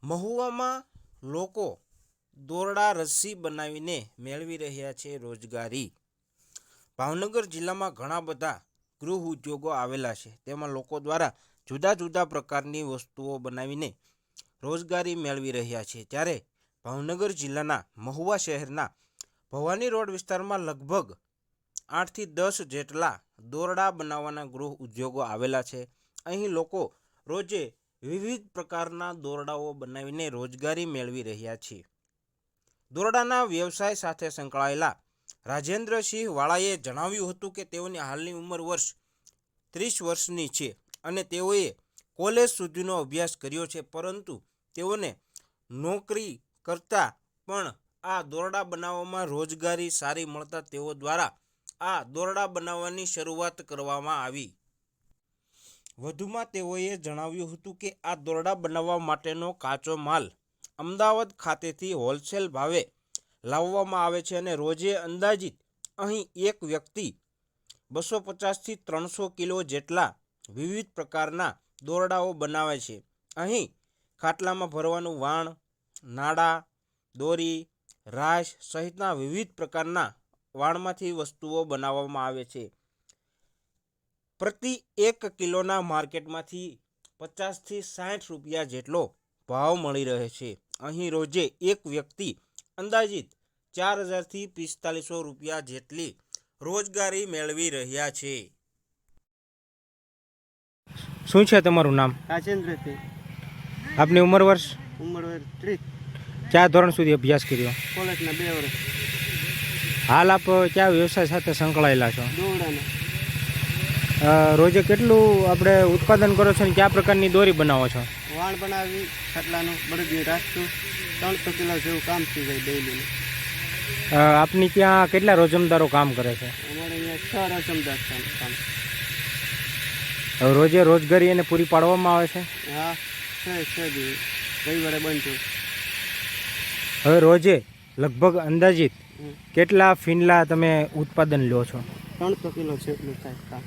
મહુવામાં લોકો દોરડા રસ્સી બનાવીને મેળવી રહ્યા છે રોજગારી। ભાવનગર જિલ્લામાં ઘણા બધા ગૃહ ઉદ્યોગો આવેલા છે, તેમાં લોકો દ્વારા જુદા જુદા પ્રકારની વસ્તુઓ બનાવીને રોજગારી મેળવી રહ્યા છે। ત્યારે ભાવનગર જિલ્લાના મહુવા શહેરના ભવાની રોડ વિસ્તારમાં લગભગ 8 થી 10 જેટલા દોરડા બનાવવાના ગૃહ ઉદ્યોગો આવેલા છે। અહીં લોકો રોજે વિવિધ પ્રકારના દોરડાઓ બનાવીને રોજગારી મેળવી રહ્યા છે। દોરડાના વ્યવસાય સાથે સંકળાયેલા રાજેન્દ્રસિંહ વાળાએ જણાવ્યું હતું કે તેઓની હાલની ઉંમર વર્ષ 30 વર્ષની છે અને તેઓએ કોલેજ સુધીનો અભ્યાસ કર્યો છે, પરંતુ તેઓને નોકરી કરતા પણ આ દોરડા બનાવવામાં રોજગારી સારી મળતા તેઓ દ્વારા આ દોરડા બનાવવાની શરૂઆત કરવામાં આવી। વધુમાં તેઓએ જણાવ્યું હતું કે આ દોરડા બનાવવા માટેનો કાચો માલ અમદાવાદ ખાતેથી હોલસેલ ભાવે લાવવામાં આવે છે અને રોજે અંદાજિત અહીં એક વ્યક્તિ 250 થી 300 કિલો જેટલા વિવિધ પ્રકારના દોરડાઓ બનાવે છે। અહીં ખાટલામાં ભરવાનું વાણ, નાડા, દોરી, રાશ સહિતના વિવિધ પ્રકારના વાણમાંથી વસ્તુઓ બનાવવામાં આવે છે। પ્રતિ 1 કિલોના માર્કેટમાંથી 50 થી 60 રૂપિયા જેટલો ભાવ મળી રહે છે। અહીં રોજે એક વ્યક્તિ અંદાજિત 4000 થી 4500 રૂપિયા જેટલી રોજગારી મેળવી રહ્યા છે। શું છે તમારું નામ? રાજેન્દ્રસિંહ। આપની ઉંમર વર્ષ? ઉંમર 30। ક્યાં ધોરણ સુધી અભ્યાસ કર્યો? કોલેજના 2 વર્ષ। હાલ આપ કયા વ્યવસાય સાથે સંકળાયેલા છો? દોરડાના। રોજે કેટલું આપણે ઉત્પાદન કરો છો અને કયા પ્રકારની દોરી બનાવો છો? વાણ બનાવી, ખાટલાનું બળદની રાખતું 300 કિલો જેવું કામ થઈ જાય ડેઈલીનું। આપની ત્યાં કેટલા રોજમદારો કામ કરે છે? અમારે અહીંયા 6 રોજમદાર કામ। રોજે રોજગારી એને પૂરી પાડવામાં આવે છે? હા, છે દિવસ રવિવારે બંધ છે। હવે રોજે લગભગ અંદાજિત કેટલા ફીંડલા તમે ઉત્પાદન લો છો? 300 કિલો જેટલું થાય કામ।